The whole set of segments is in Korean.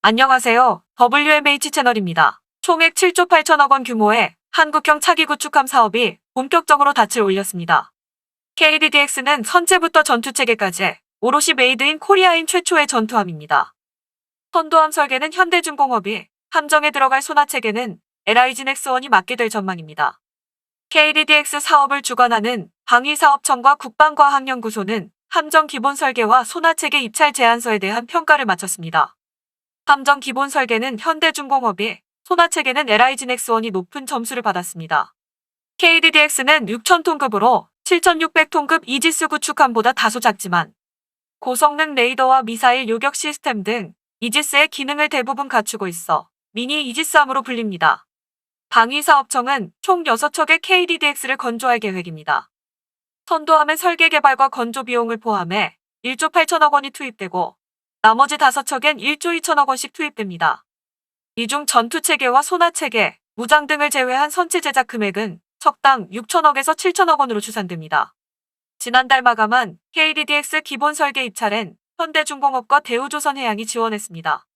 안녕하세요. WMH 채널입니다. 총액 7조 8천억 원 규모의 한국형 차기 구축함 사업이 본격적으로 닻을 올렸습니다. KDDX는 선체부터 전투체계까지 오롯이 메이드 인 코리아인 최초의 전투함입니다. 선도함 설계는 현대중공업이, 함정에 들어갈 소나체계는 LIG넥스원이 맡게 될 전망입니다. KDDX 사업을 주관하는 방위사업청과 국방과학연구소는 함정 기본 설계와 소나체계 입찰 제안서에 대한 평가를 마쳤습니다. 함정 기본 설계는 현대중공업이, 소나체계는 LIG넥스원이 높은 점수를 받았습니다. KDDX는 6,000톤급으로 7,600톤급 이지스 구축함보다 다소 작지만 고성능 레이더와 미사일 요격 시스템 등 이지스의 기능을 대부분 갖추고 있어 미니 이지스함으로 불립니다. 방위사업청은 총 6척의 KDDX를 건조할 계획입니다. 선도함의 설계 개발과 건조 비용을 포함해 1조 8천억 원이 투입되고 나머지 5척엔 1조 2천억 원씩 투입됩니다. 이 중 전투체계와 소나체계, 무장 등을 제외한 선체 제작 금액은 척당 6천억에서 7천억 원으로 추산됩니다. 지난달 마감한 KDDX 기본 설계 입찰엔 현대중공업과 대우조선해양이 지원했습니다.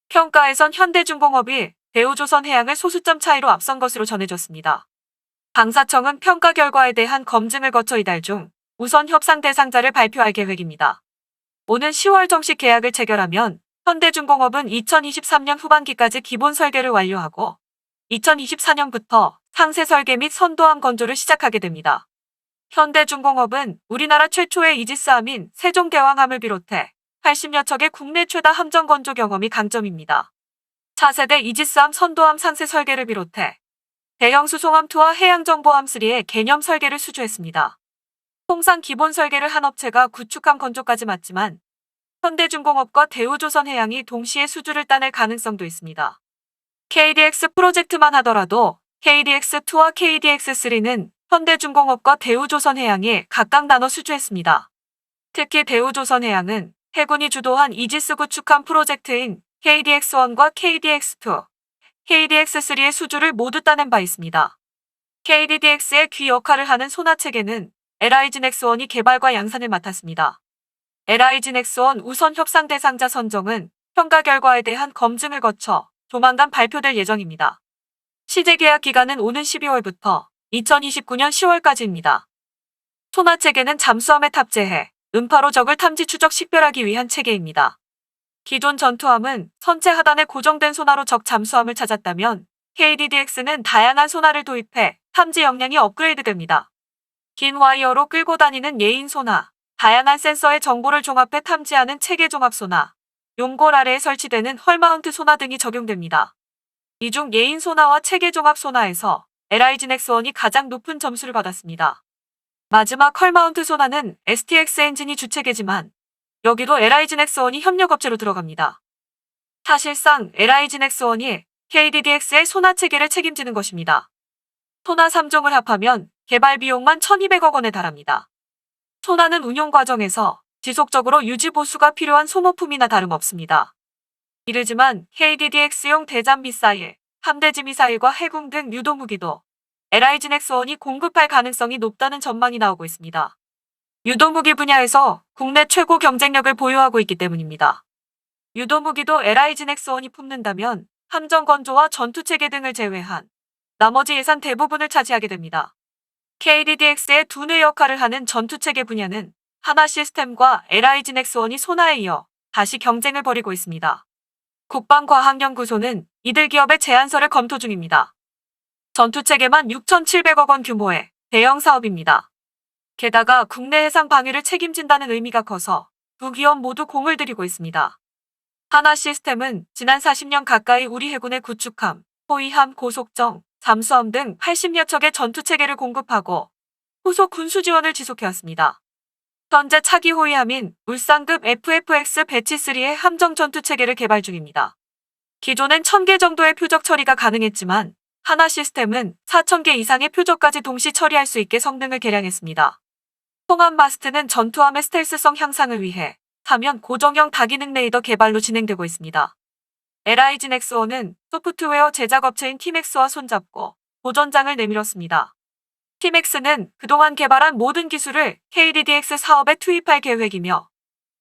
평가에선 현대중공업이 대우조선해양을 소수점 차이로 앞선 것으로 전해졌습니다. 방사청은 평가 결과에 대한 검증을 거쳐 이달 중 우선 협상 대상자를 발표할 계획입니다. 오는 10월 정식 계약을 체결하면 현대중공업은 2023년 후반기까지 기본 설계를 완료하고 2024년부터 상세 설계 및 선도함 건조를 시작하게 됩니다. 현대중공업은 우리나라 최초의 이지스함인 세종대왕함을 비롯해 80여 척의 국내 최다 함정 건조 경험이 강점입니다. 차세대 이지스함 선도함 상세 설계를 비롯해 대형 수송함 2와 해양정보함 3의 개념 설계를 수주했습니다. 통상 기본 설계를 한 업체가 구축함 건조까지 맡지만 현대중공업과 대우조선해양이 동시에 수주를 따낼 가능성도 있습니다. KDX 프로젝트만 하더라도 KDX2와 KDX3는 현대중공업과 대우조선해양이 각각 나눠 수주했습니다. 특히 대우조선해양은 해군이 주도한 이지스 구축함 프로젝트인 KDX1과 KDX2, KDX3의 수주를 모두 따낸 바 있습니다. KDDX의 귀 역할을 하는 소나체계는 LIG넥스원이 개발과 양산을 맡았습니다. LIG넥스원 우선 협상 대상자 선정은 평가 결과에 대한 검증을 거쳐 조만간 발표될 예정입니다. 시제 계약 기간은 오는 12월부터 2029년 10월까지입니다. 소나체계는 잠수함에 탑재해 음파로 적을 탐지 추적 식별하기 위한 체계입니다. 기존 전투함은 선체 하단에 고정된 소나로 적 잠수함을 찾았다면 KDDX는 다양한 소나를 도입해 탐지 역량이 업그레이드됩니다. 긴 와이어로 끌고 다니는 예인 소나, 다양한 센서의 정보를 종합해 탐지하는 체계 종합 소나, 용골 아래에 설치되는 헐마운트 소나 등이 적용됩니다. 이 중 예인 소나와 체계 종합 소나에서 LIG넥스원이 가장 높은 점수를 받았습니다. 마지막 헐마운트 소나는 STX 엔진이 주체계지만 여기도 LIG넥스원이 협력업체로 들어갑니다. 사실상 LIG넥스원이 KDDX의 소나 체계를 책임지는 것입니다. 소나 3종을 합하면 개발 비용만 1,200억 원에 달합니다. 소나는 운용 과정에서 지속적으로 유지 보수가 필요한 소모품이나 다름없습니다. 이르지만 KDDX용 대잠 미사일, 함대지 미사일과 해군 등 유도무기도 LIG넥스원이 공급할 가능성이 높다는 전망이 나오고 있습니다. 유도무기 분야에서 국내 최고 경쟁력을 보유하고 있기 때문입니다. 유도무기도 LIG넥스원이 품는다면 함정 건조와 전투체계 등을 제외한 나머지 예산 대부분을 차지하게 됩니다. KDDX의 두뇌 역할을 하는 전투체계 분야는 하나시스템과 LIG넥스원이 소나에 이어 다시 경쟁을 벌이고 있습니다. 국방과학연구소는 이들 기업의 제안서를 검토 중입니다. 전투체계만 6,700억 원 규모의 대형 사업입니다. 게다가 국내 해상 방위를 책임진다는 의미가 커서 두 기업 모두 공을 들이고 있습니다. 하나시스템은 지난 40년 가까이 우리 해군의 구축함, 호위함, 고속정, 잠수함 등 80여 척의 전투체계를 공급하고 후속 군수 지원을 지속해왔습니다. 현재 차기 호위함인 울산급 FFX 배치3의 함정 전투체계를 개발 중입니다. 기존엔 1,000개 정도의 표적 처리가 가능했지만 하나시스템은 4,000개 이상의 표적까지 동시 처리할 수 있게 성능을 개량했습니다. 통합 마스트는 전투함의 스텔스성 향상을 위해 사면 고정형 다기능 레이더 개발로 진행되고 있습니다. LIG넥스원은 소프트웨어 제작업체인 티맥스와 손잡고 도전장을 내밀었습니다. 티맥스는 그동안 개발한 모든 기술을 KDDX 사업에 투입할 계획이며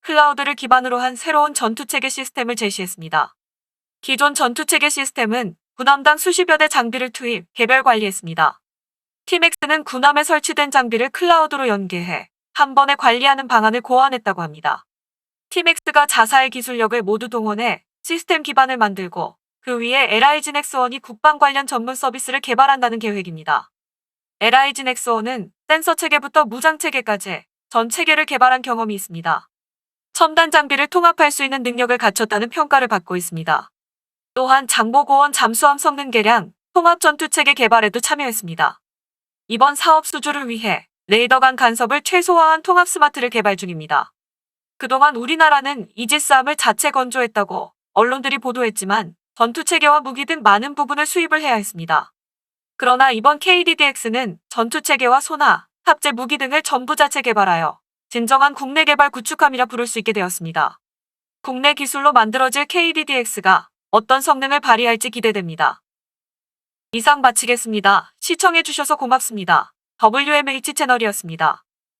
클라우드를 기반으로 한 새로운 전투체계 시스템을 제시했습니다. 기존 전투체계 시스템은 군함당 수십여 대 장비를 투입, 개별 관리했습니다. 팀엑스는 군함에 설치된 장비를 클라우드로 연계해 한 번에 관리하는 방안을 고안했다고 합니다. 팀엑스가 자사의 기술력을 모두 동원해 시스템 기반을 만들고 그 위에 LIG 넥스원이 국방 관련 전문 서비스를 개발한다는 계획입니다. LIG 넥스원은 센서 체계부터 무장 체계까지 전 체계를 개발한 경험이 있습니다. 첨단 장비를 통합할 수 있는 능력을 갖췄다는 평가를 받고 있습니다. 또한 장보고원 잠수함 성능 개량, 통합 전투체계 개발에도 참여했습니다. 이번 사업 수주를 위해 레이더 간 간섭을 최소화한 통합 스마트를 개발 중입니다. 그동안 우리나라는 이지스함을 자체 건조했다고 언론들이 보도했지만 전투체계와 무기 등 많은 부분을 수입을 해야 했습니다. 그러나 이번 KDDX는 전투체계와 소나, 탑재 무기 등을 전부 자체 개발하여 진정한 국내 개발 구축함이라 부를 수 있게 되었습니다. 국내 기술로 만들어질 KDDX가 어떤 성능을 발휘할지 기대됩니다. 이상 마치겠습니다. 시청해주셔서 고맙습니다. WMH 채널이었습니다.